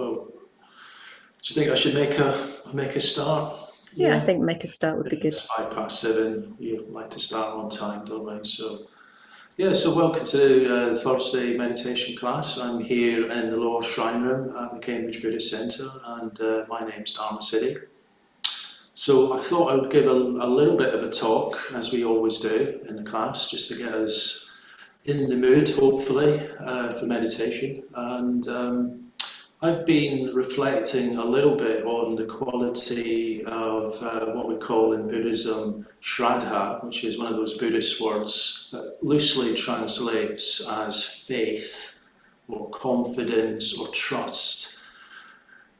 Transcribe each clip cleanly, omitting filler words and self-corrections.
Well, do you think I should make a start? Yeah, I think make a start would be good. It's 7:05. You like to start on time, don't we? So, yeah, so welcome to Thursday meditation class. I'm here in the lower shrine room at the Cambridge Buddhist Centre, and my name's Dharmasiddhi. So I thought I would give a little bit of a talk, as we always do in the class, just to get us in the mood, hopefully, for meditation. And I've been reflecting a little bit on the quality of what we call in Buddhism Shraddha, which is one of those Buddhist words that loosely translates as faith or confidence or trust.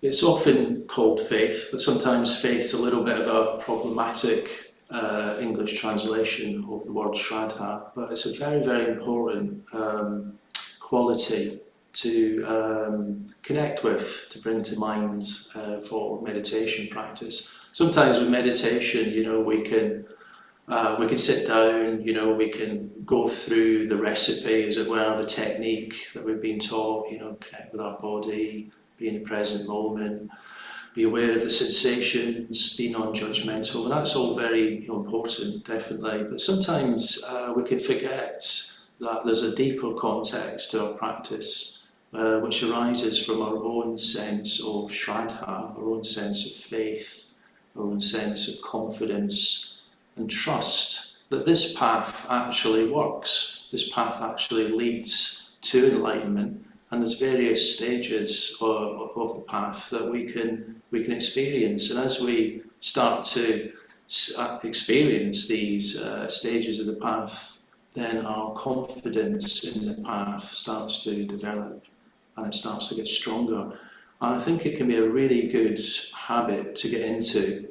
It's often called faith, but sometimes faith's a little bit of a problematic English translation of the word Shraddha, but it's a very, very important quality to connect with, to bring to mind for meditation practice. Sometimes with meditation, we can sit down, we can go through the recipe, as it were, the technique that we've been taught, connect with our body, be in the present moment, be aware of the sensations, be non-judgmental, and that's all very important, definitely. But sometimes we can forget that there's a deeper context to our practice, which arises from our own sense of Shraddha, our own sense of faith, our own sense of confidence and trust that this path actually works. This path actually leads to enlightenment, and there's various stages of the path that we can experience. And as we start to experience these stages of the path, then our confidence in the path starts to develop, and it starts to get stronger. And I think it can be a really good habit to get into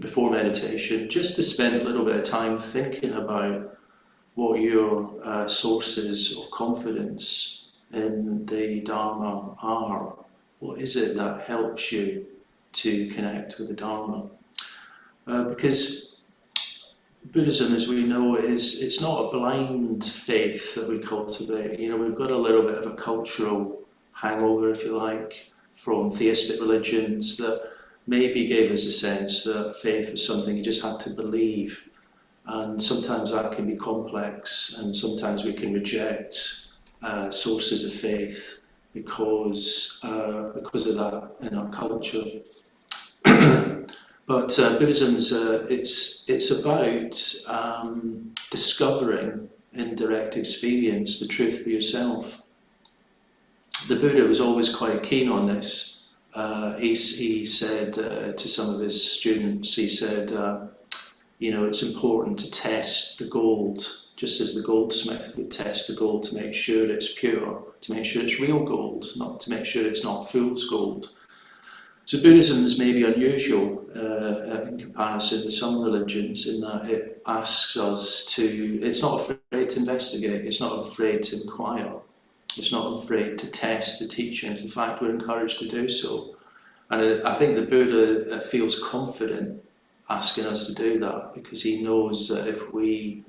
before meditation, just to spend a little bit of time thinking about what your sources of confidence in the Dharma are. What is it that helps you to connect with the Dharma? Because Buddhism, as we know, it's not a blind faith that we cultivate. We've got a little bit of a cultural hangover, if you like, from theistic religions that maybe gave us a sense that faith was something you just had to believe. And sometimes that can be complex, and sometimes we can reject sources of faith because of that in our culture. But Buddhism's it's about discovering in direct experience the truth for yourself. The Buddha was always quite keen on this. He said to some of his students, he said, it's important to test the gold, just as the goldsmith would test the gold to make sure it's pure, to make sure it's real gold, not to make sure it's not fool's gold. So Buddhism is maybe unusual in comparison to some religions in that it asks us it's not afraid to investigate, it's not afraid to inquire, it's not afraid to test the teachings. In fact, we're encouraged to do so. And I think the Buddha feels confident asking us to do that, because he knows that if we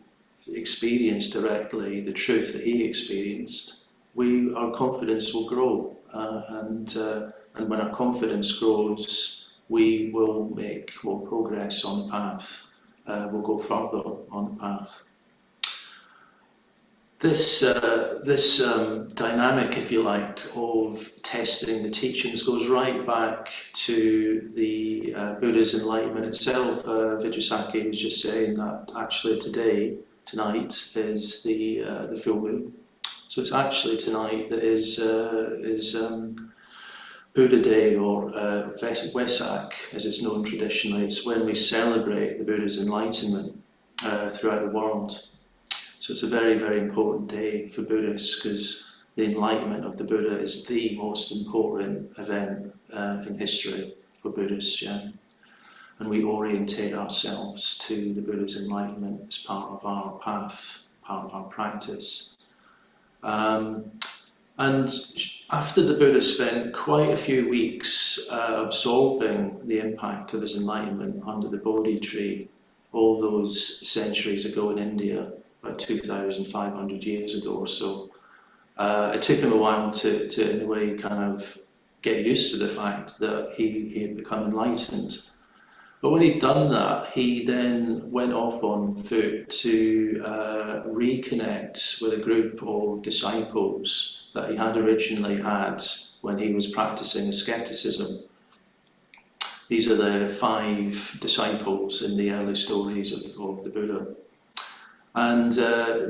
experience directly the truth that he experienced, our confidence will grow. And when our confidence grows, we will make more progress on the path. We'll go further on the path. This dynamic, if you like, of testing the teachings goes right back to the Buddha's enlightenment itself. Vijayasaki was just saying that actually tonight is the full moon. So it's actually tonight that is Buddha Day, or Vesak, as it's known traditionally. It's when we celebrate the Buddha's enlightenment throughout the world. So it's a very, very important day for Buddhists, because the enlightenment of the Buddha is the most important event in history for Buddhists, yeah. And we orientate ourselves to the Buddha's enlightenment as part of our path, part of our practice. And after the Buddha spent quite a few weeks absorbing the impact of his enlightenment under the Bodhi tree all those centuries ago in India, about 2,500 years ago or so, It took him a while to in a way kind of get used to the fact that he had become enlightened. But when he'd done that, he then went off on foot to reconnect with a group of disciples that he had originally had when he was practicing asceticism. These are the 5 disciples in the early stories of the Buddha. And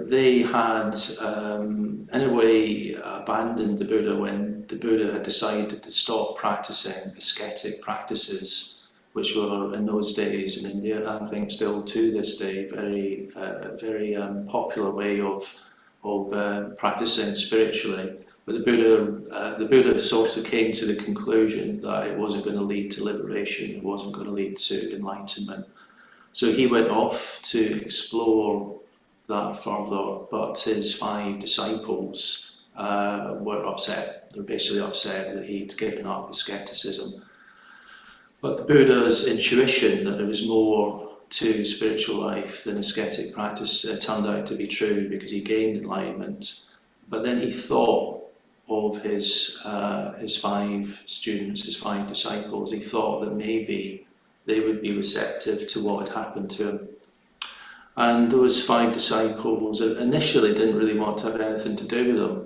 they had, in a way, abandoned the Buddha when the Buddha had decided to stop practicing ascetic practices, which were in those days in India, and I think still to this day, very popular way of practicing spiritually. But the Buddha sort of came to the conclusion that it wasn't going to lead to liberation, it wasn't going to lead to enlightenment. So he went off to explore that further, but his 5 disciples were upset. They were basically upset that he'd given up asceticism. But the Buddha's intuition that there was more to spiritual life than ascetic practice turned out to be true, because he gained enlightenment. But then he thought of his 5 students, his 5 disciples. He thought that maybe they would be receptive to what had happened to him. And those 5 disciples initially didn't really want to have anything to do with him.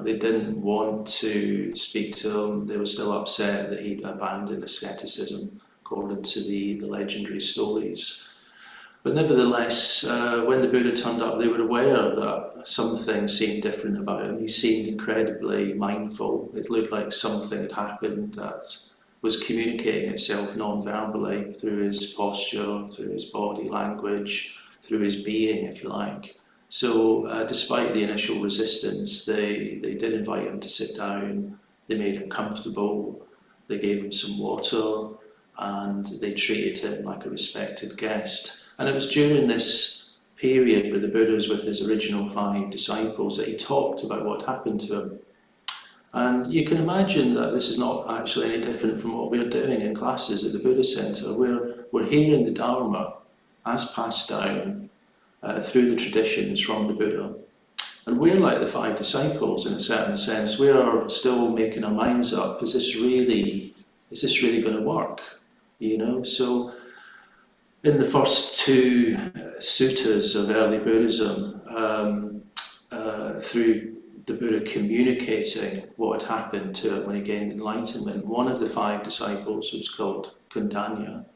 They didn't want to speak to him. They were still upset that he'd abandoned asceticism, according to the legendary stories. But nevertheless, when the Buddha turned up, they were aware that something seemed different about him. He seemed incredibly mindful. It looked like something had happened that was communicating itself non-verbally through his posture, through his body language, through his being, if you like. So despite the initial resistance, they did invite him to sit down. They made him comfortable. They gave him some water, and they treated him like a respected guest. And it was during this period where the Buddha was with his original 5 disciples that he talked about what happened to him. And you can imagine that this is not actually any different from what we're doing in classes at the Buddha Center. We're hearing the Dharma as passed down through the traditions from the Buddha. And we're like the 5 disciples in a certain sense. We are still making our minds up. Is this really going to work? You know, so in the first 2 suttas of early Buddhism, through the Buddha communicating what had happened to him when he gained enlightenment, one of the 5 disciples, who was called Kundanya,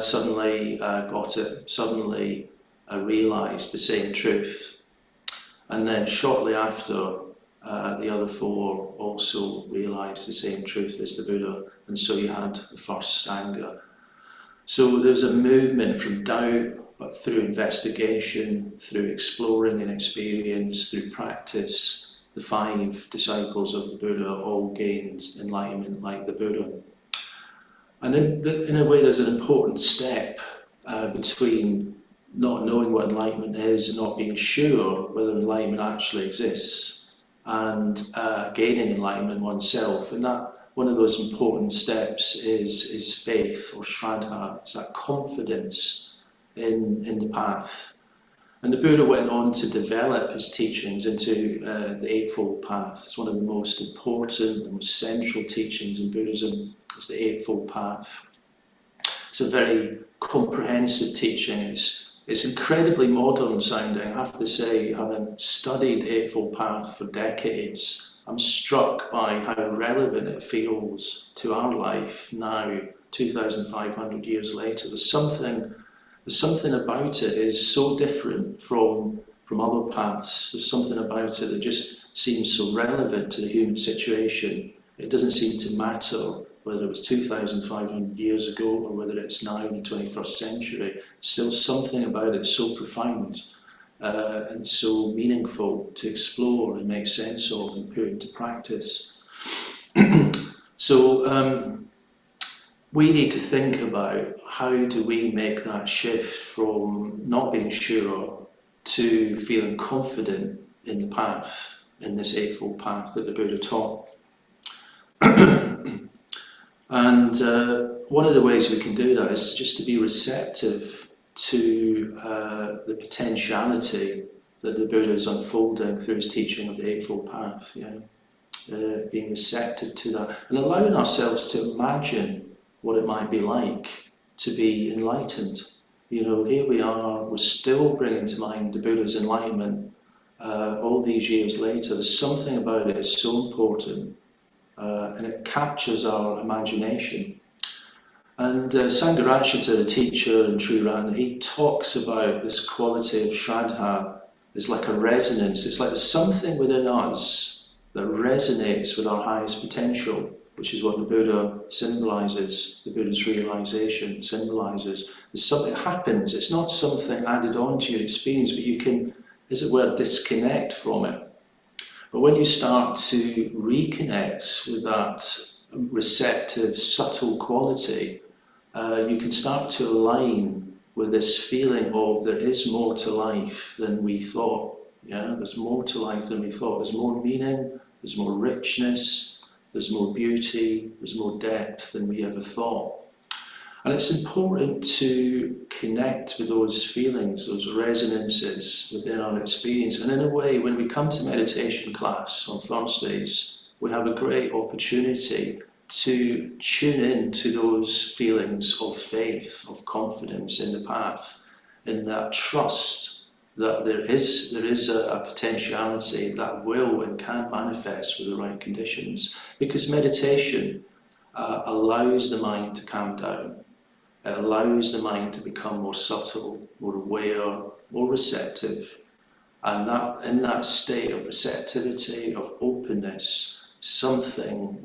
suddenly got it, suddenly realised the same truth. And then shortly after, the other 4 also realised the same truth as the Buddha, and so you had the first Sangha. So there's a movement from doubt, but through investigation, through exploring and experience, through practice, the 5 disciples of the Buddha all gained enlightenment like the Buddha. And in a way, there's an important step between not knowing what enlightenment is and not being sure whether enlightenment actually exists, and gaining enlightenment oneself. And that one of those important steps is faith, or shraddha. It's that confidence in the path. And the Buddha went on to develop his teachings into the Eightfold Path. It's one of the most important, the most central teachings in Buddhism. It's the Eightfold Path. It's a very comprehensive teaching. It's incredibly modern sounding. I have to say, having studied Eightfold Path for decades, I'm struck by how relevant it feels to our life now, 2,500 years later. There's something about it is so different from other paths. There's something about it that just seems so relevant to the human situation. It doesn't seem to matter whether it was 2,500 years ago or whether it's now in the 21st century. Still something about it so profound and so meaningful to explore and make sense of and put into practice. So we need to think about how do we make that shift from not being sure to feeling confident in the path, in this Eightfold Path that the Buddha taught. And one of the ways we can do that is just to be receptive to the potentiality that the Buddha is unfolding through his teaching of the Eightfold Path. Being receptive to that and allowing ourselves to imagine what it might be like to be enlightened. Here we are, we're still bringing to mind the Buddha's enlightenment all these years later. There's something about it is so important and it captures our imagination. And Sangharakshita, the teacher in Sri Rana, he talks about this quality of Shraddha as like a resonance. It's like there's something within us that resonates with our highest potential, which is what the Buddha symbolises, the Buddha's realisation symbolises. There's something that happens, it's not something added on to your experience, but you can, as it were, disconnect from it. But when you start to reconnect with that receptive, subtle quality, you can start to align with this feeling of there is more to life than we thought. There's more to life than we thought. There's more meaning, there's more richness, there's more beauty, there's more depth than we ever thought. And it's important to connect with those feelings, those resonances within our experience. And in a way, when we come to meditation class on Thursdays, we have a great opportunity to tune in to those feelings of faith, of confidence in the path, in that trust that there is a potentiality that will and can manifest with the right conditions. Because meditation allows the mind to calm down. It allows the mind to become more subtle, more aware, more receptive. And that in that state of receptivity, of openness, something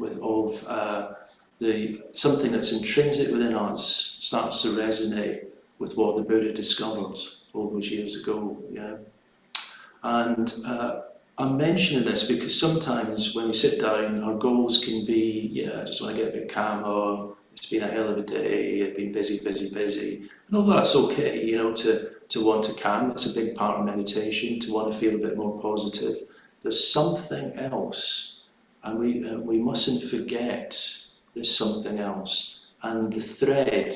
something that's intrinsic within us starts to resonate with what the Buddha discovered all those years ago. And I'm mentioning this because sometimes when we sit down, our goals can be, I just want to get a bit calmer, it's been a hell of a day, I've been busy. And all that's okay, to want to calm. It's a big part of meditation, to want to feel a bit more positive. There's something else, and we mustn't forget there's something else. And the thread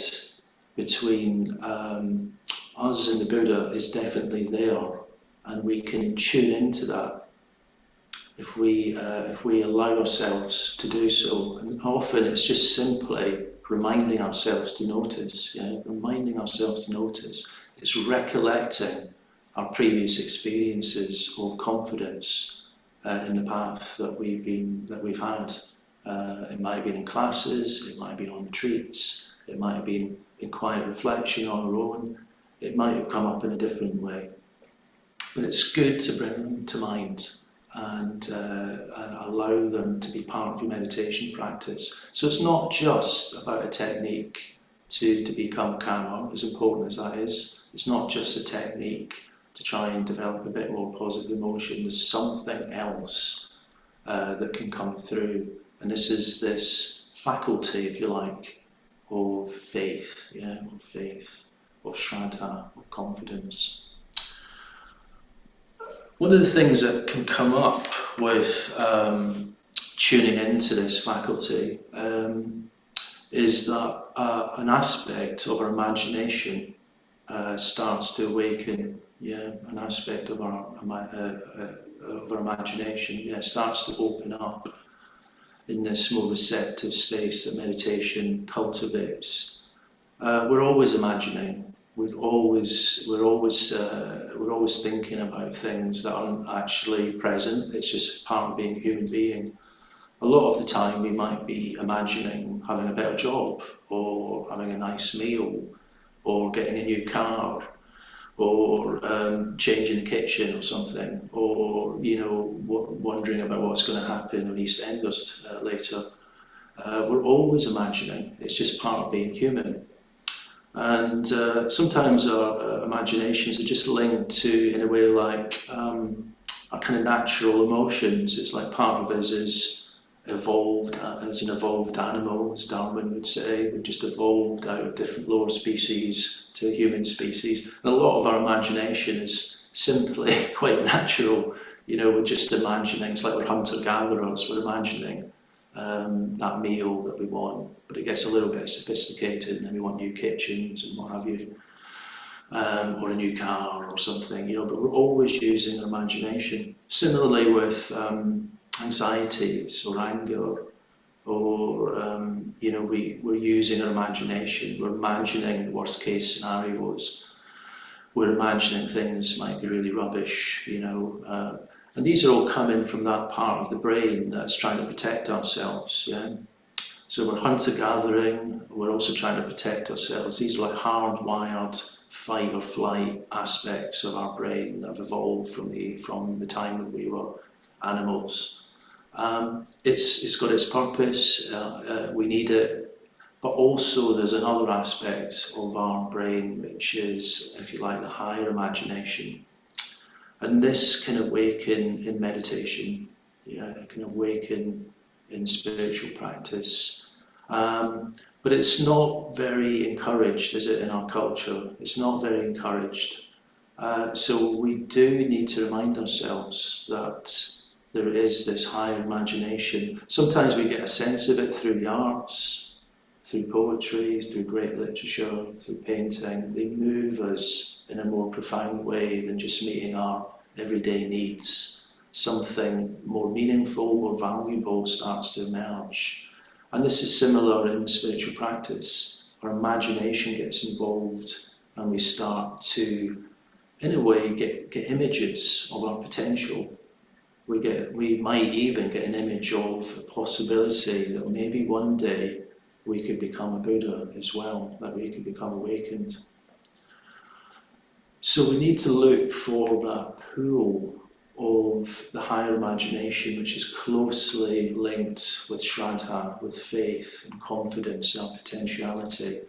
between us and the Buddha is definitely there, and we can tune into that if we allow ourselves to do so. And often it's just simply reminding ourselves to notice, reminding ourselves to notice. It's recollecting our previous experiences of confidence in the path that we've had. It might have been in classes, it might have been on retreats, it might have been in quiet reflection on our own, it might have come up in a different way. But it's good to bring them to mind and allow them to be part of your meditation practice. So it's not just about a technique to become calmer, as important as that is. It's not just a technique to try and develop a bit more positive emotion. There's something else that can come through. And this faculty, if you like, of faith, of Shraddha, of confidence. One of the things that can come up with tuning into this faculty is that an aspect of our imagination starts to awaken. An aspect of our imagination starts to open up in this more receptive space that meditation cultivates. We're always imagining. We're always thinking about things that aren't actually present. It's just part of being a human being. A lot of the time we might be imagining having a better job, or having a nice meal, or getting a new car, or changing the kitchen or something, or wondering about what's going to happen on EastEnders later. We're always imagining. It's just part of being human. And sometimes our imaginations are just linked to, in a way, like our kind of natural emotions. It's like part of us is evolved as an evolved animal, as Darwin would say. We've just evolved out of different lower species to a human species. And a lot of our imagination is simply quite natural. We're just imagining. It's like we're hunter-gatherers. We're imagining that meal that we want, but it gets a little bit sophisticated, and then we want new kitchens and what have you. or a new car or something, but we're always using our imagination. Similarly with anxieties or anger, or we're using our imagination. We're imagining the worst case scenarios. We're imagining things might be really rubbish, and these are all coming from that part of the brain that's trying to protect ourselves. Yeah. So we're hunter-gathering, we're also trying to protect ourselves. These are like hardwired fight or flight aspects of our brain that have evolved from the time when we were animals. It's got its purpose, we need it, but also there's another aspect of our brain which is, if you like, the higher imagination. And this can awaken in meditation, it can awaken in spiritual practice. But it's not very encouraged, is it, in our culture? It's not very encouraged. So we do need to remind ourselves that there is this higher imagination. Sometimes we get a sense of it through the arts, through poetry, through great literature, through painting. They move us in a more profound way than just meeting our everyday needs. Something more meaningful, more valuable starts to emerge. And this is similar in spiritual practice. Our imagination gets involved and we start to, in a way, get images of our potential. We might even get an image of a possibility that maybe one day we could become a Buddha as well, that we could become awakened. So we need to look for that pool of the higher imagination, which is closely linked with Shraddha, with faith and confidence in our potentiality.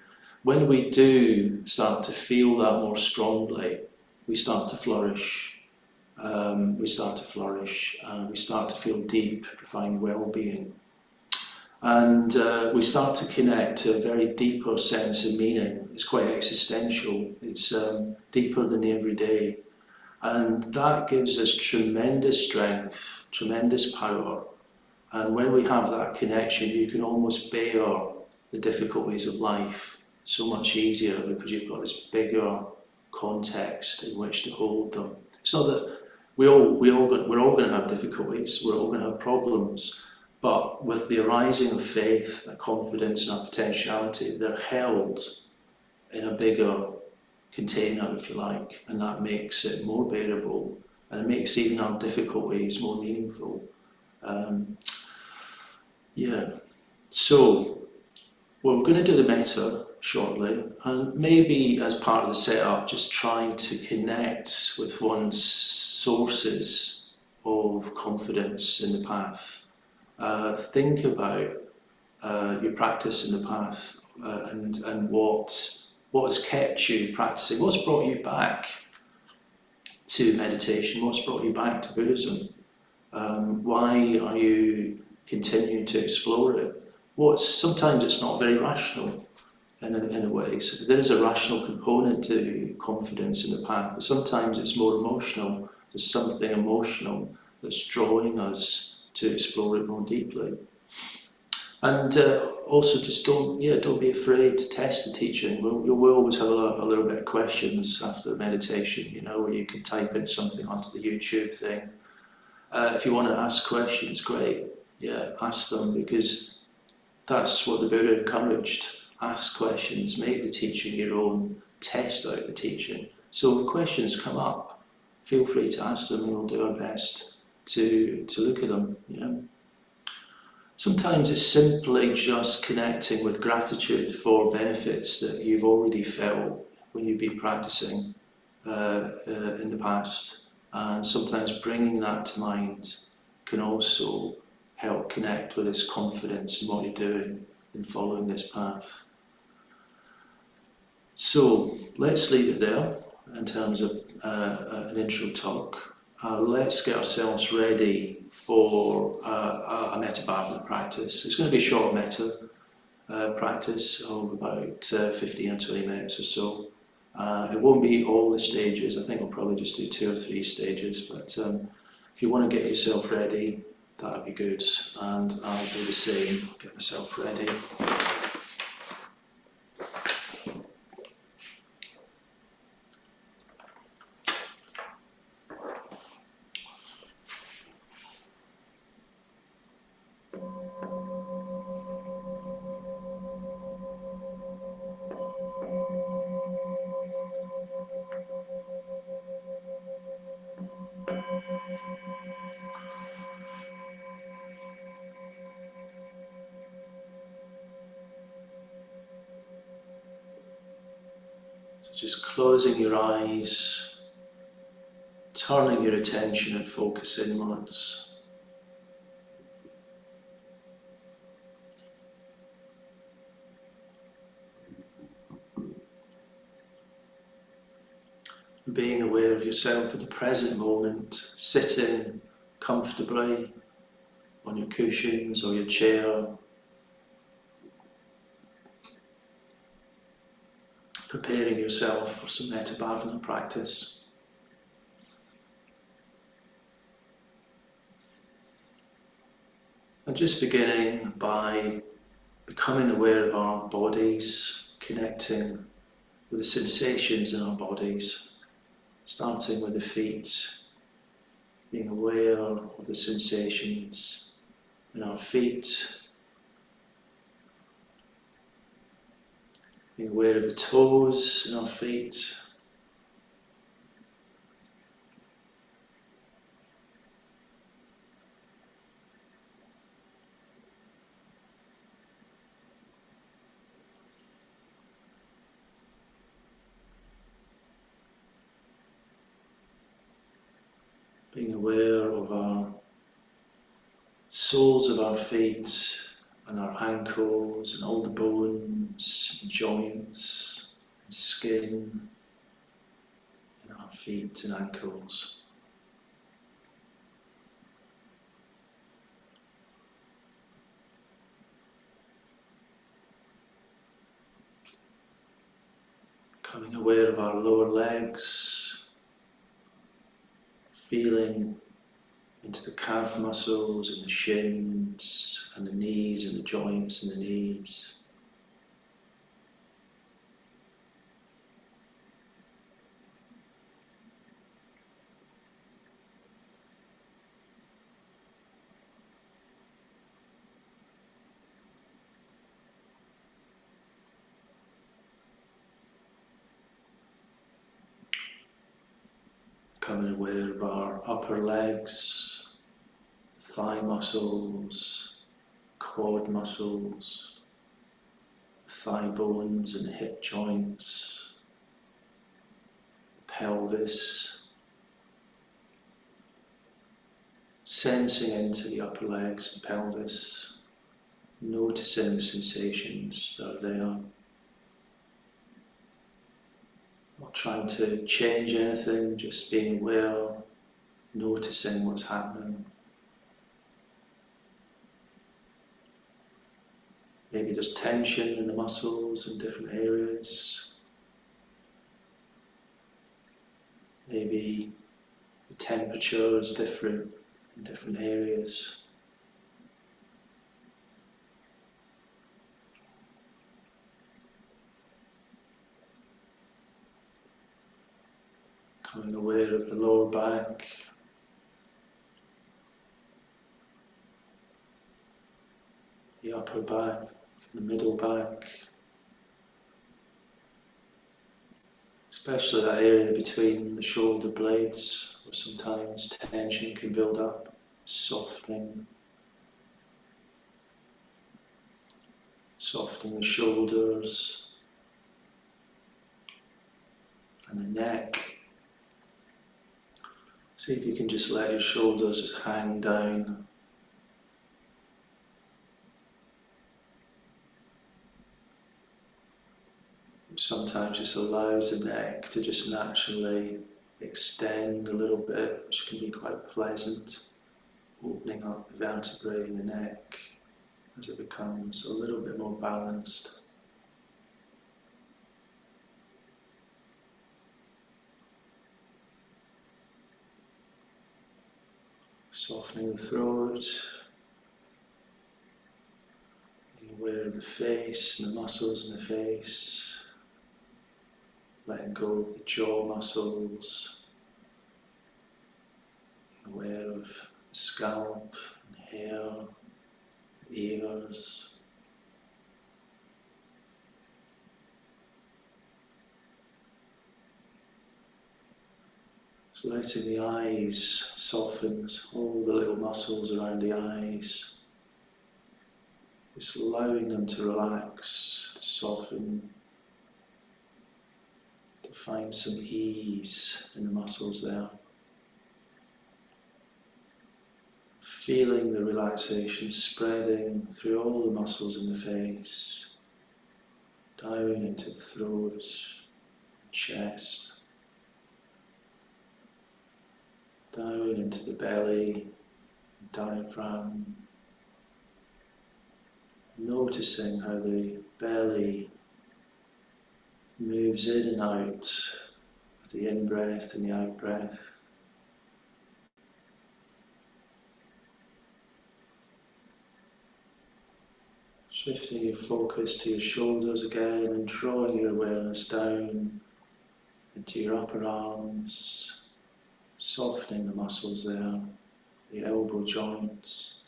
When we do start to feel that more strongly, we start to flourish. We start to feel deep, profound well-being. And we start to connect to a very deeper sense of meaning. It's quite existential. It's deeper than the everyday. And that gives us tremendous strength, tremendous power. And when we have that connection, you can almost bear the difficulties of life so much easier because you've got this bigger context in which to hold them. It's not that we're all going to have difficulties, we're all going to have problems, but with the arising of faith and confidence and our potentiality, they're held in a bigger container, if you like, and that makes it more bearable, and it makes even our difficulties more meaningful. So we're going to do the metta shortly, and maybe as part of the setup, just try to connect with one's sources of confidence in the path. Think about your practice in the path and what has kept you practicing, what's brought you back to meditation, what's brought you back to Buddhism. Why are you continuing to explore it? Sometimes it's not very rational in a way. So there is a rational component to confidence in the path, but sometimes it's more emotional. There's something emotional that's drawing us to explore it more deeply. And also just don't be afraid to test the teaching. We'll always have a little bit of questions after the meditation, where you can type in something onto the YouTube thing. If you want to ask questions, great. Yeah, ask them, because that's what the Buddha encouraged. Ask questions, make the teaching your own, test out the teaching. So if questions come up, feel free to ask them, and we'll do our best to look at them. Sometimes it's simply just connecting with gratitude for benefits that you've already felt when you've been practicing in the past. And sometimes bringing that to mind can also help connect with this confidence in what you're doing in following this path. So let's leave it there in terms of an intro talk. Let's get ourselves ready for a metta bhavana practice. It's going to be a short metta practice of about 15 or 20 minutes or so. It won't be all the stages. I think we'll probably just do 2 or 3 stages, but if you want to get yourself ready, that'd be good, and I'll do the same, get myself ready. So just closing your eyes, turning your attention and focus inwards. Being aware of yourself in the present moment, sitting comfortably on your cushions or your chair, preparing yourself for some metta bhavana practice. And just beginning by becoming aware of our bodies, connecting with the sensations in our bodies, starting with the feet, being aware of the sensations in our feet, being aware of the toes in our feet, being aware of our soles of our feet and our ankles and all the bones and joints and skin in our feet and ankles. Becoming aware of our lower legs, feeling into the calf muscles and the shins and the knees and the joints and the knees. Becoming aware of our upper legs, thigh muscles, quad muscles, thigh bones and hip joints, the pelvis, sensing into the upper legs and pelvis, noticing the sensations that are there. Not trying to change anything, just being aware, noticing what's happening. Maybe there's tension in the muscles in different areas. Maybe the temperature is different in different areas. Becoming aware of the lower back, the upper back, the middle back, especially that area between the shoulder blades where sometimes tension can build up, softening the shoulders and the neck. See if you can just let your shoulders just hang down. Which sometimes just allows the neck to just naturally extend a little bit, which can be quite pleasant, opening up the vertebrae in the neck as it becomes a little bit more balanced. Softening the throat, being aware of the face and the muscles in the face, letting go of the jaw muscles, being aware of the scalp and hair, ears. So letting the eyes soften, all the little muscles around the eyes, just allowing them to relax, to soften. to find some ease in the muscles there. Feeling the relaxation spreading through all the muscles in the face, down into the throat, chest, down into the belly, diaphragm. Noticing how the belly moves in and out with the in-breath and the out-breath. Shifting your focus to your shoulders again and drawing your awareness down into your upper arms, softening the muscles there, the elbow joints,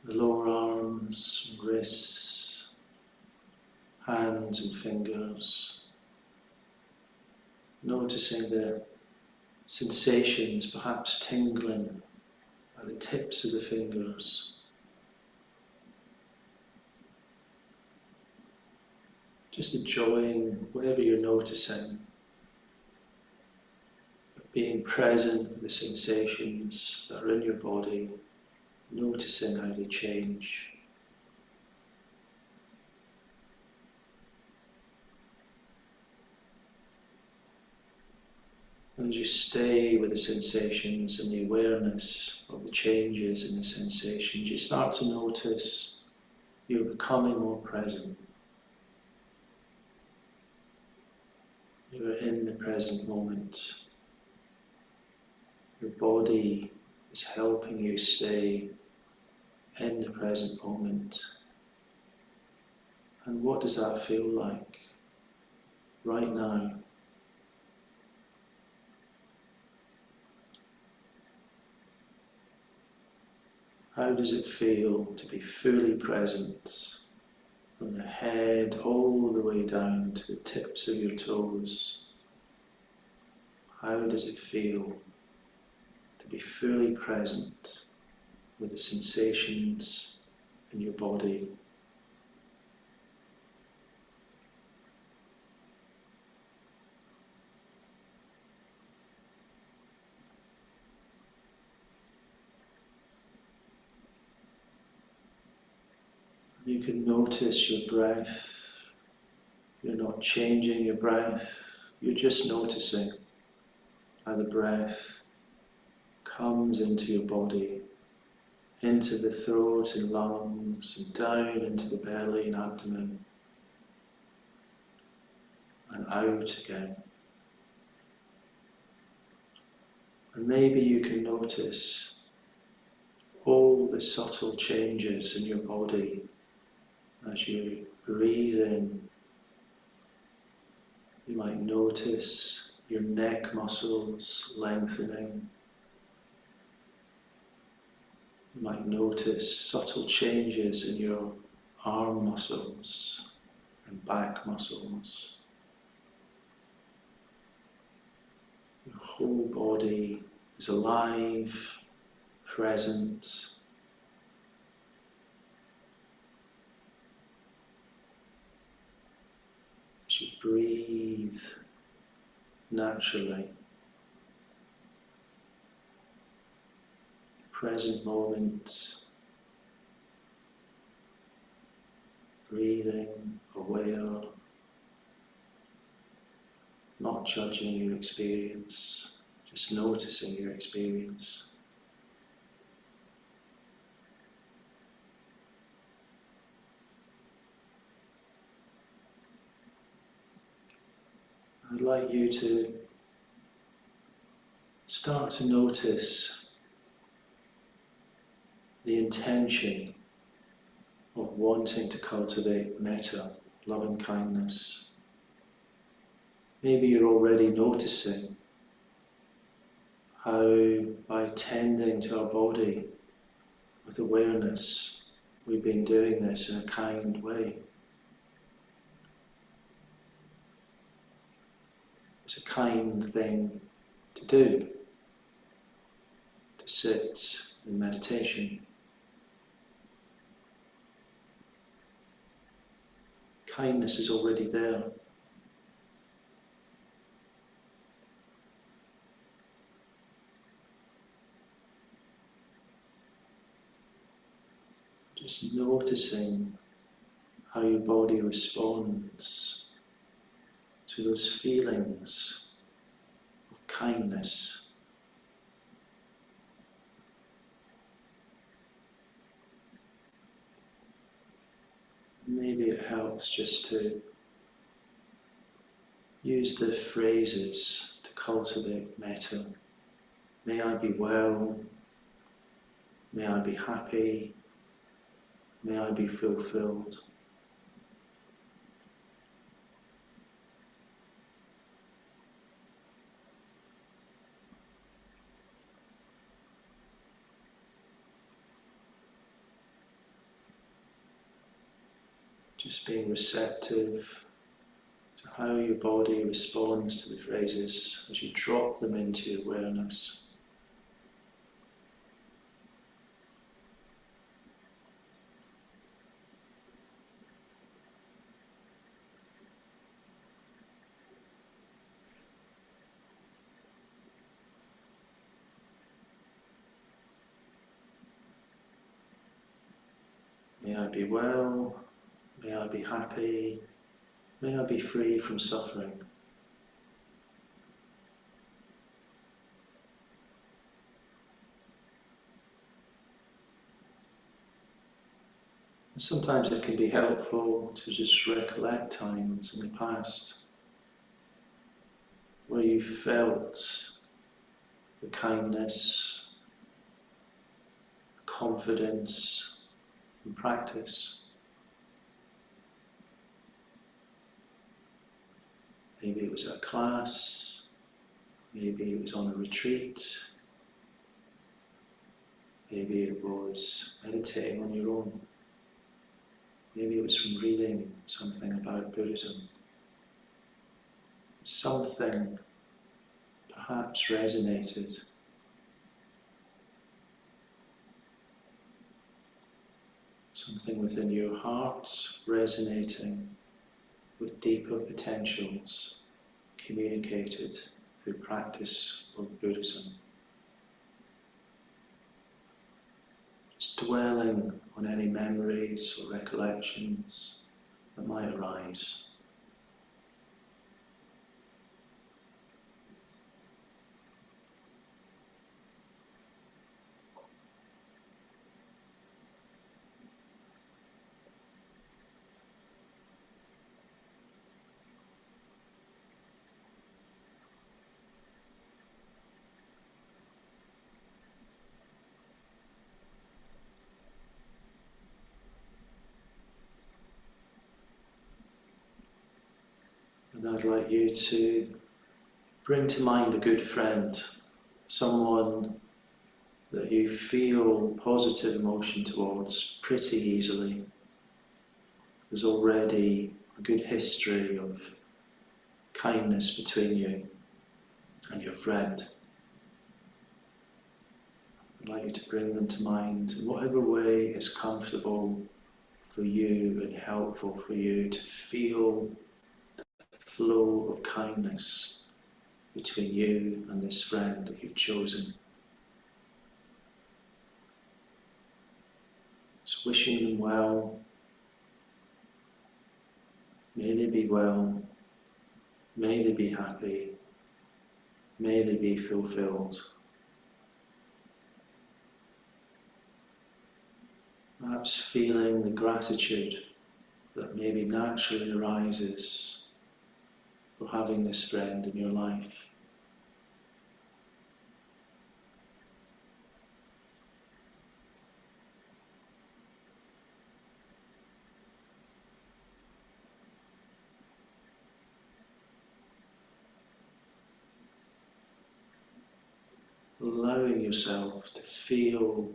the lower arms, wrists, hands and fingers. Noticing the sensations, perhaps tingling at the tips of the fingers. Just enjoying whatever you're noticing, being present with the sensations that are in your body, noticing how they change. And as you stay with the sensations and the awareness of the changes in the sensations, you start to notice you're becoming more present. You are in the present moment. Your body is helping you stay in the present moment. And what does that feel like right now? How does it feel to be fully present? From the head all the way down to the tips of your toes. How does it feel to be fully present with the sensations in your body? You can notice your breath. You're not changing your breath. You're just noticing how the breath comes into your body, into the throat and lungs, and down into the belly and abdomen, and out again. And maybe you can notice all the subtle changes in your body as you breathe in. You might notice your neck muscles lengthening. You might notice subtle changes in your arm muscles and back muscles. Your whole body is alive, present. As you breathe naturally, present moment, breathing, aware, not judging your experience, just noticing your experience. I'd like you to start to notice the intention of wanting to cultivate metta, loving kindness. Maybe you're already noticing how by tending to our body with awareness, we've been doing this in a kind way. It's a kind thing to do, to sit in meditation. Kindness is already there. Just noticing how your body responds to those feelings of kindness. Maybe it helps just to use the phrases to cultivate metta. May I be well, may I be happy, may I be fulfilled. Just being receptive to how your body responds to the phrases as you drop them into your awareness. May I be well, may I be happy, may I be free from suffering. And sometimes it can be helpful to just recollect times in the past where you felt the kindness, confidence, and practice. Maybe it was at class, maybe it was on a retreat, maybe it was meditating on your own, maybe it was from reading something about Buddhism. Something perhaps resonated. Something within your heart resonating with deeper potentials communicated through practice of Buddhism. Just dwelling on any memories or recollections that might arise. And I'd like you to bring to mind a good friend, someone that you feel positive emotion towards pretty easily. There's already a good history of kindness between you and your friend. I'd like you to bring them to mind in whatever way is comfortable for you and helpful for you to feel the flow of kindness between you and this friend that you've chosen. Just wishing them well. May they be well. May they be happy. May they be fulfilled. Perhaps feeling the gratitude that maybe naturally arises for having this friend in your life. Allowing yourself to feel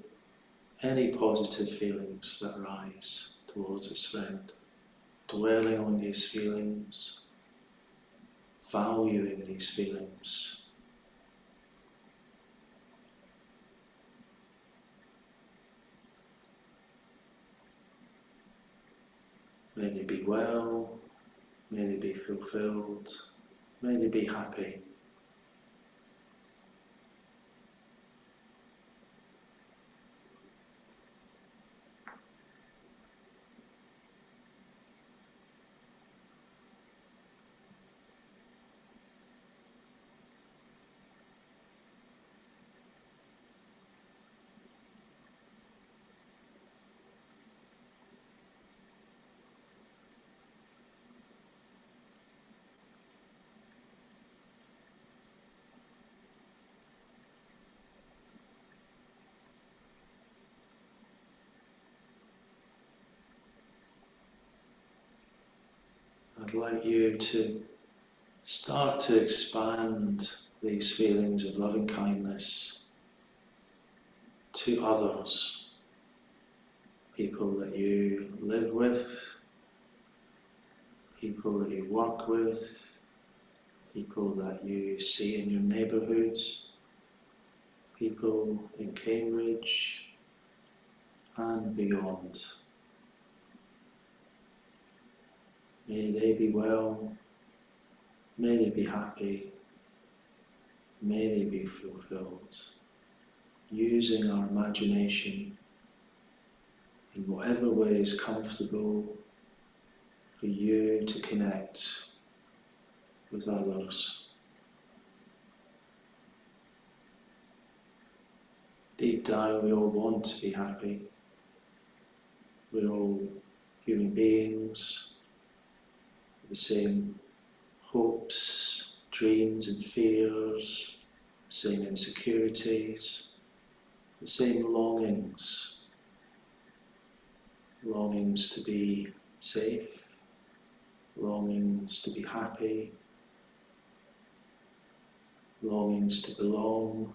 any positive feelings that arise towards this friend, dwelling on these feelings, valuing these feelings. May they be well, may they be fulfilled, may they be happy. I'd like you to start to expand these feelings of loving kindness to others, people that you live with, people that you work with, people that you see in your neighbourhoods, people in Cambridge and beyond. May they be well, may they be happy, may they be fulfilled, using our imagination in whatever way is comfortable for you to connect with others. Deep down, we all want to be happy. We're all human beings with the same hopes, dreams and fears, the same insecurities, the same longings. Longings to be safe, longings to be happy, longings to belong,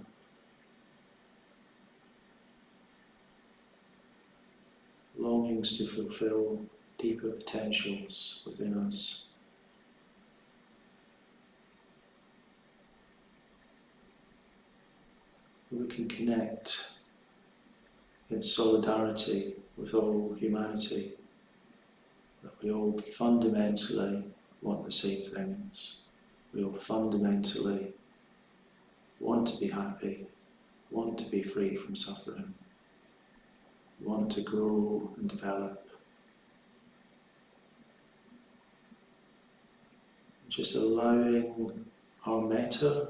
longings to fulfill deeper potentials within us. We can connect in solidarity with all humanity, that we all fundamentally want the same things. We all fundamentally want to be happy, want to be free from suffering, want to grow and develop. Just allowing our metta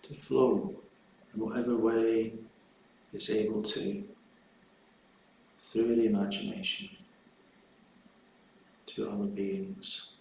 to flow in whatever way it's able to, through the imagination, to other beings.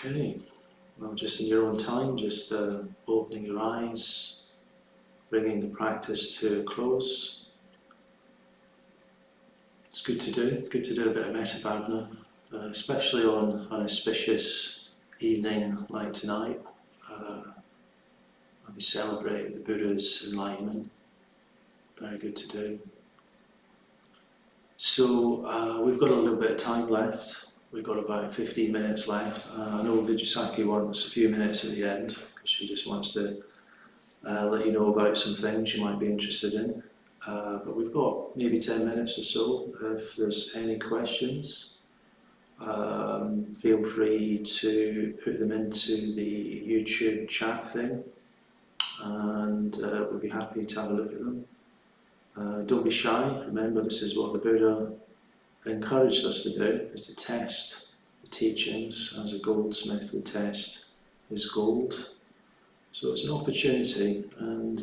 Okay, well, just in your own time, just opening your eyes, bringing the practice to a close. It's good to do a bit of metta bhavana, especially on an auspicious evening like tonight, when we celebrate the Buddha's enlightenment. Very good to do. So we've got a little bit of time left. We've got about 15 minutes left. I know Vijayasaki wants a few minutes at the end, because she just wants to let you know about some things you might be interested in. But we've got maybe 10 minutes or so. If there's any questions, feel free to put them into the YouTube chat thing, and we'll be happy to have a look at them. Don't be shy. Remember, this is what the Buddha encouraged us to do, is to test the teachings as a goldsmith would test his gold. So it's an opportunity, and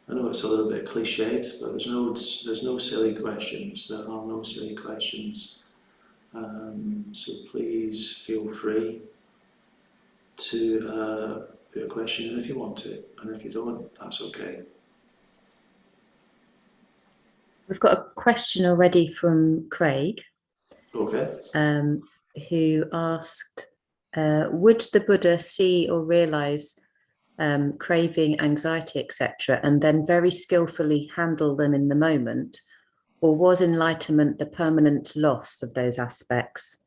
I know it's a little bit cliched, but there's no silly questions. There are no silly questions. So please feel free to put a question in if you want to, and if you don't, that's okay. We've got a question already from Craig, Okay. who asked, would the Buddha see or realise craving, anxiety, etc., and then very skillfully handle them in the moment? Or was enlightenment the permanent loss of those aspects?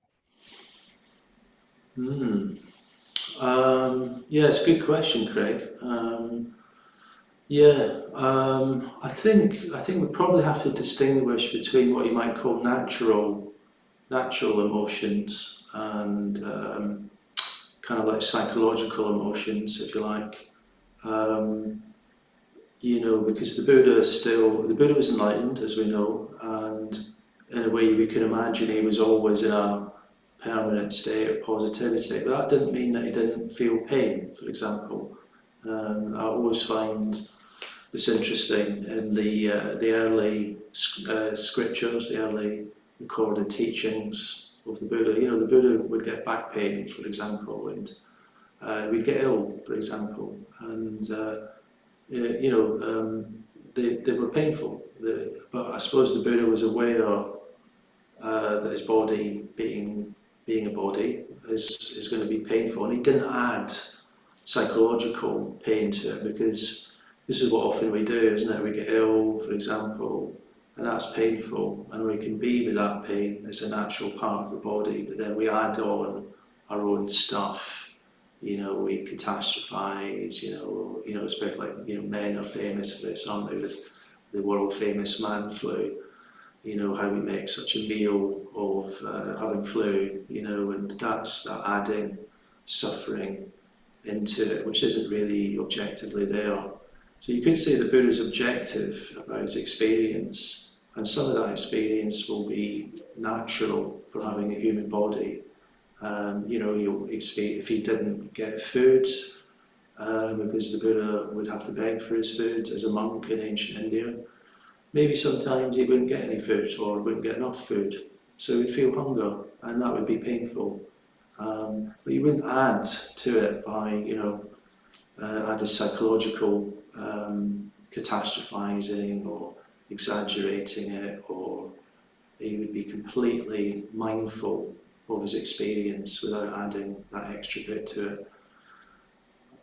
Yeah, it's a good question, Craig. I think we probably have to distinguish between what you might call natural emotions and kind of like psychological emotions, if you like. Because the Buddha was enlightened, as we know, and in a way we can imagine he was always in a permanent state of positivity, but that didn't mean that he didn't feel pain, for example. I always find this interesting in the early scriptures, the early recorded teachings of the Buddha. The Buddha would get back pain, for example, and we'd get ill, for example, and they were painful. But I suppose the Buddha was aware that his body being a body is going to be painful, and he didn't add psychological pain to it, because this is what often we do, isn't it? We get ill, for example, and that's painful, and we can be with that pain. It's a natural part of the body, but then we add on our own stuff. We catastrophize. Especially like men are famous for this, aren't they? With the world famous man flu. How we make such a meal of having flu. And that's that adding suffering into it, which isn't really objectively there. So you could say the Buddha's objective about his experience, and some of that experience will be natural for having a human body. If he didn't get food, because the Buddha would have to beg for his food as a monk in ancient India, maybe sometimes he wouldn't get any food or wouldn't get enough food, so he'd feel hunger, and that would be painful. But you wouldn't add to it by, add a psychological catastrophizing or exaggerating it, or he would be completely mindful of his experience without adding that extra bit to it.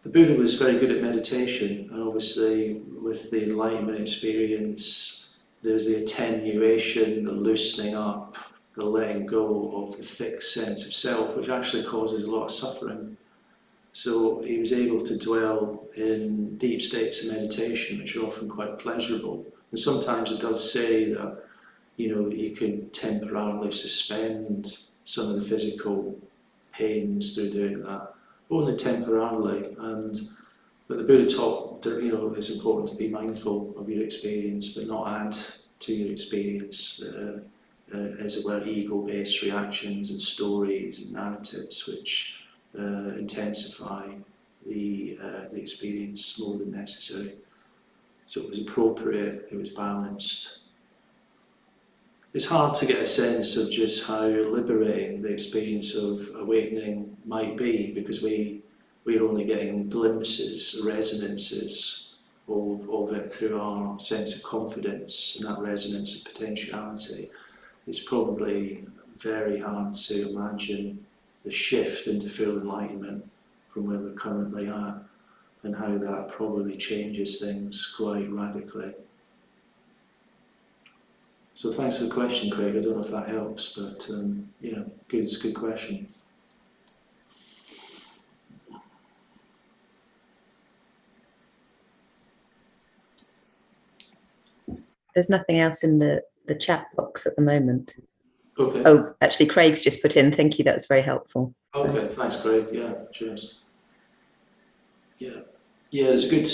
The Buddha was very good at meditation, and obviously with the enlightenment experience, there's the attenuation, the loosening up, the letting go of the fixed sense of self, which actually causes a lot of suffering. So he was able to dwell in deep states of meditation, which are often quite pleasurable. And sometimes it does say that, you can temporarily suspend some of the physical pains through doing that, only temporarily. But the Buddha taught that it's important to be mindful of your experience, but not add to your experience, as it were, ego-based reactions and stories and narratives, which intensify the experience more than necessary. So it was appropriate, it was balanced. It's hard to get a sense of just how liberating the experience of awakening might be, because we're only getting glimpses, resonances of it through our sense of confidence and that resonance of potentiality. It's probably very hard to imagine the shift into full enlightenment from where we're currently at, and how that probably changes things quite radically. So thanks for the question, Craig. I don't know if that helps, but it's a good question. There's nothing else in the chat box at the moment. Okay. Oh, actually, Craig's just put in, thank you, that was very helpful. Okay, so. Thanks, Craig. Yeah, cheers. Yeah, there's a good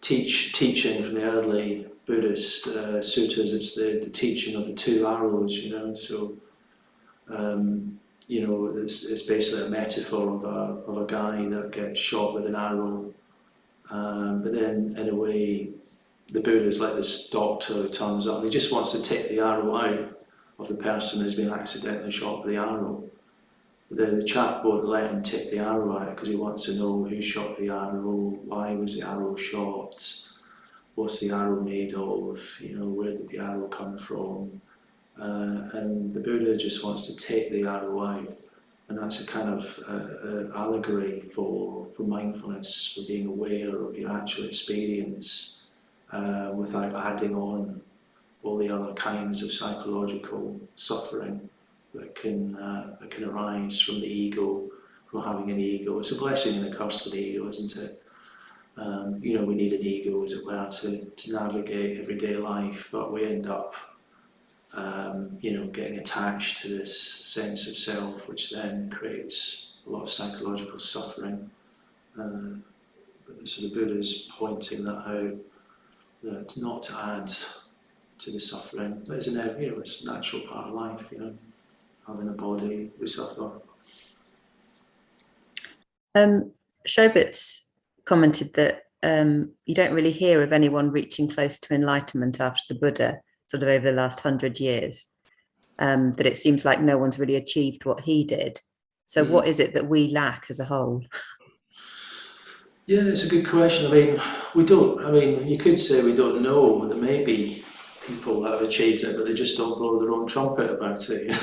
teaching from the early Buddhist sutras. It's the teaching of the two arrows, So, it's basically a metaphor of a guy that gets shot with an arrow, but then in a way, the Buddha is like this doctor who turns up and he just wants to take the arrow out of the person who's been accidentally shot with the arrow. But then the chap won't let him take the arrow out because he wants to know who shot the arrow, why was the arrow shot, what's the arrow made of, where did the arrow come from. And the Buddha just wants to take the arrow out And that's a kind of allegory for mindfulness, for being aware of your actual experience without adding on all the other kinds of psychological suffering that can arise from the ego, from having an ego. It's a blessing and a curse to the ego, isn't it? We need an ego, as it were, to navigate everyday life, but we end up getting attached to this sense of self, which then creates a lot of psychological suffering. But so the Buddha's pointing that out, that not to add to the suffering. But it's it's a natural part of life. Having a body, we suffer. Shobit's commented that you don't really hear of anyone reaching close to enlightenment after the Buddha, sort of over the last 100 years, that it seems like no one's really achieved what he did. So what is it that we lack as a whole? Yeah, it's a good question. You could say we don't know. There may be people that have achieved it, but they just don't blow their own trumpet about it.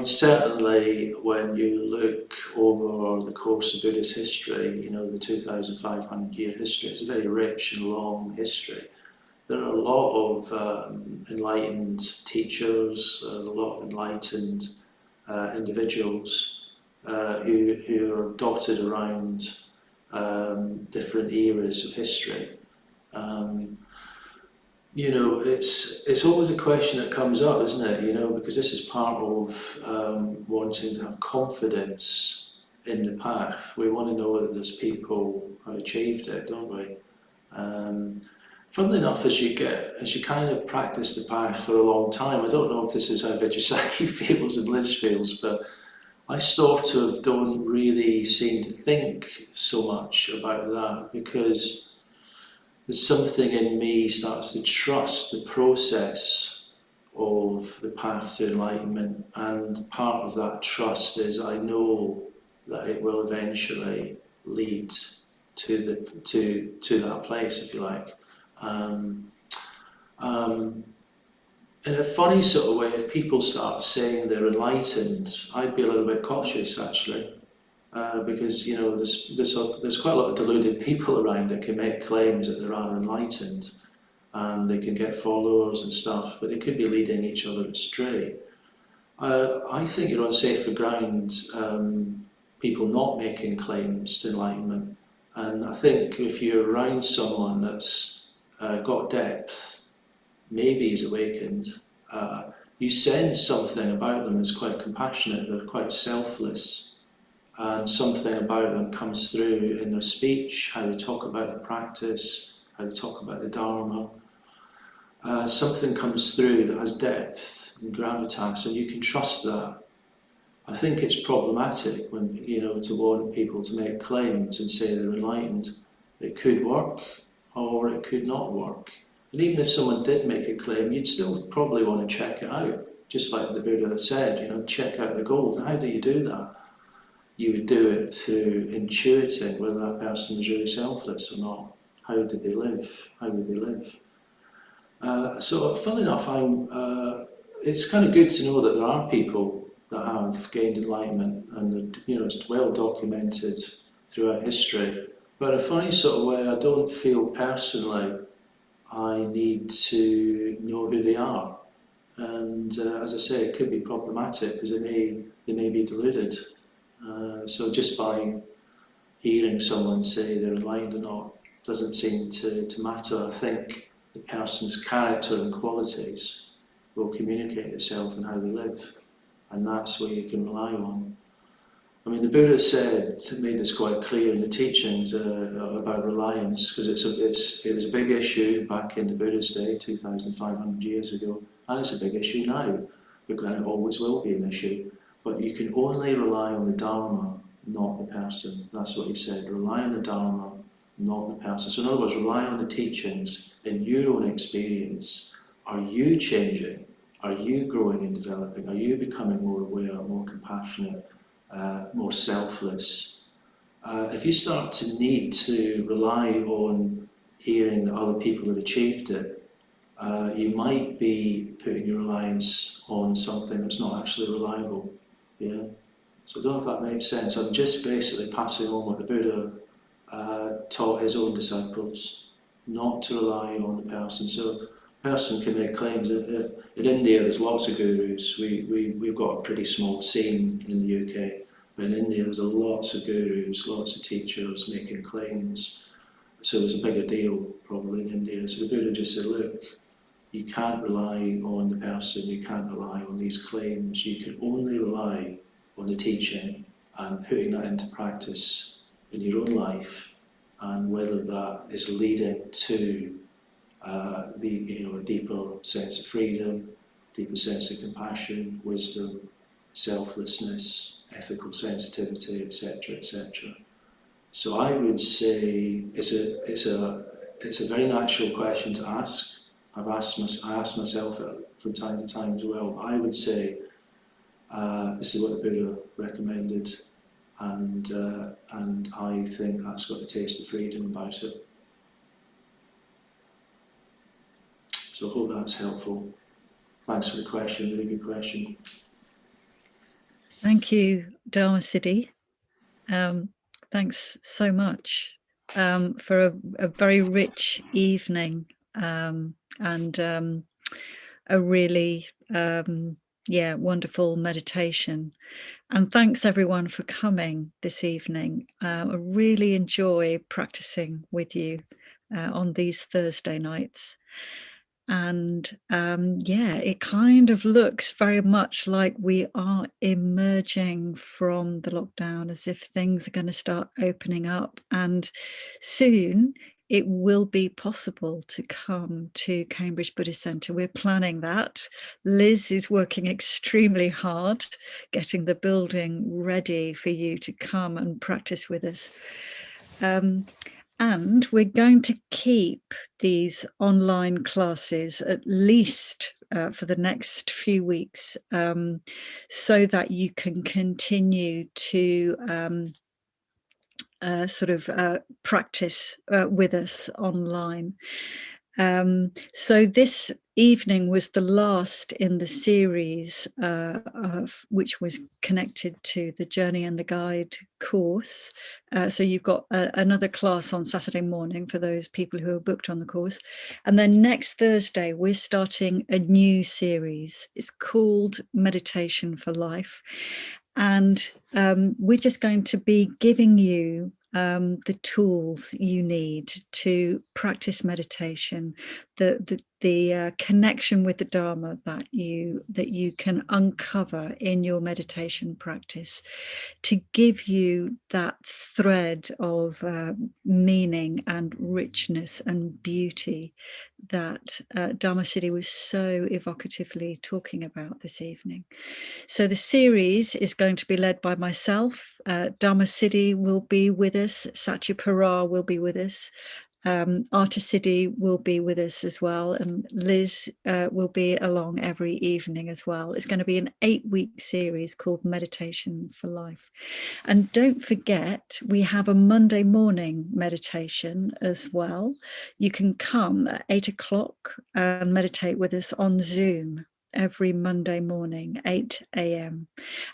Certainly when you look over the course of Buddhist history, the 2,500 year history, it's a very rich and long history. There are a lot of enlightened teachers, a lot of enlightened individuals who are dotted around different eras of history. It's always a question that comes up, isn't it? Because this is part of wanting to have confidence in the path. We want to know that there's people who achieved it, don't we? Funnily enough, as you kind of practice the path for a long time, I don't know if this is how Vijayasakhi feels and Liz feels, but I sort of don't really seem to think so much about that, because there's something in me starts to trust the process of the path to enlightenment, and part of that trust is I know that it will eventually lead to that place, if you like. In a funny sort of way, if people start saying they're enlightened, I'd be a little bit cautious, actually, because there's quite a lot of deluded people around that can make claims that they are enlightened, and they can get followers and stuff, but they could be leading each other astray. I think you're on safer ground, people not making claims to enlightenment, and I think if you're around someone that's got depth, maybe he's awakened, you sense something about them is quite compassionate, they're quite selfless, and something about them comes through in their speech, how they talk about the practice, how they talk about the Dharma. Something comes through that has depth and gravitas, and you can trust that. I think it's problematic when, to want people to make claims and say they're enlightened. It could work, or it could not work. And even if someone did make a claim, you'd still probably want to check it out. Just like the Buddha said, check out the gold. And how do you do that? You would do it through intuiting whether that person was really selfless or not. How did they live? How would they live? So, funnily enough, it's kind of good to know that there are people that have gained enlightenment, and it's well documented throughout history. But in a funny sort of way, I don't feel personally I need to know who they are. And as I say, it could be problematic because they may be deluded. So just by hearing someone say they're enlightened or not doesn't seem to matter. I think the person's character and qualities will communicate itself in how they live, and that's where you can rely on. The Buddha made this quite clear in the teachings about reliance, because it was a big issue back in the Buddha's day, 2,500 years ago, and it's a big issue now, because it always will be an issue. But you can only rely on the Dharma, not the person. That's what he said. Rely on the Dharma, not the person. So in other words, rely on the teachings in your own experience. Are you changing? Are you growing and developing? Are you becoming more aware, more compassionate, more selfless? If you start to need to rely on hearing that other people have achieved it, you might be putting your reliance on something that's not actually reliable. Yeah. So I don't know if that makes sense. I'm just basically passing on what the Buddha taught his own disciples, not to rely on the person. So a person can make claims. In India, there's lots of gurus. We've got a pretty small scene in the UK. But in India, there's lots of gurus, lots of teachers making claims. So it was a bigger deal probably in India. So the Buddha just said, look, you can't rely on the person, you can't rely on these claims. You can only rely on the teaching and putting that into practice in your own life, and whether that is leading to a deeper sense of freedom, deeper sense of compassion, wisdom, selflessness, ethical sensitivity, etc., etc. So I would say it's a very natural question to ask. I ask myself it from time to time as well. I would say this is what the Buddha recommended, and I think that's got the taste of freedom about it. So I hope that's helpful. Thanks for the question, really good question. Thank you, Dharmasiddhi. Thanks so much for a very rich evening and a really wonderful meditation. And thanks everyone for coming this evening. I really enjoy practicing with you on these Thursday nights. And it kind of looks very much like we are emerging from the lockdown, as if things are going to start opening up, and soon it will be possible to come to Cambridge Buddhist Centre. We're planning that. Liz is working extremely hard, getting the building ready for you to come and practice with us. And we're going to keep these online classes at least for the next few weeks, so that you can continue to practice with us online. So this evening was the last in the series which was connected to the Journey and the Guide course. So you've got another class on Saturday morning for those people who are booked on the course. And then next Thursday, we're starting a new series. It's called Meditation for Life. And we're just going to be giving you the tools you need to practice meditation, the connection with the Dharma that you can uncover in your meditation practice, to give you that thread of meaning and richness and beauty that Dharmasiddhi was so evocatively talking about this evening. So the series is going to be led by myself. Dharmasiddhi will be with us. Satyapara will be with us. Artisiddhi will be with us as well, and Liz will be along every evening as well. It's going to be an 8-week series called Meditation for Life. And don't forget, we have a Monday morning meditation as well. You can come at 8 o'clock and meditate with us on Zoom every Monday morning, 8 a.m.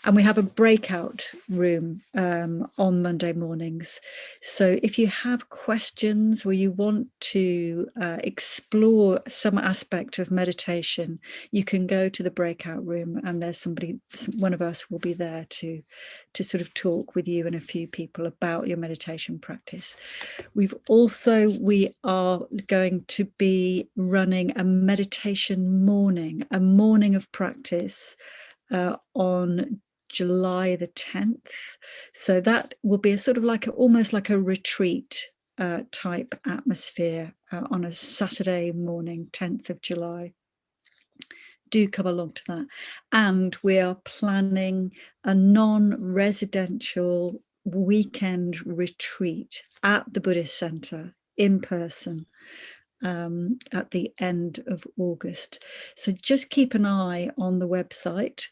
And we have a breakout room on Monday mornings. So if you have questions or you want to explore some aspect of meditation, you can go to the breakout room, and there's one of us will be there to sort of talk with you and a few people about your meditation practice. We are going to be running a meditation morning, a morning of practice on July the 10th. So that will be a sort of almost like a retreat type atmosphere on a Saturday morning, 10th of July. Do come along to that. And we are planning a non-residential weekend retreat at the Buddhist Centre in person at the end of August. So just keep an eye on the website.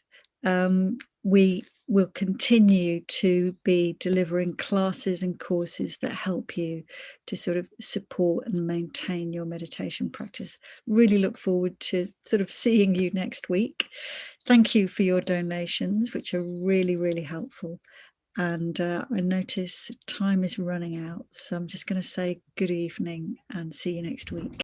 We will continue to be delivering classes and courses that help you to sort of support and maintain your meditation practice. Really look forward to sort of seeing you next week. thank you for your donations, which are really, really helpful. And I notice time is running out. So I'm just going to say good evening and see you next week.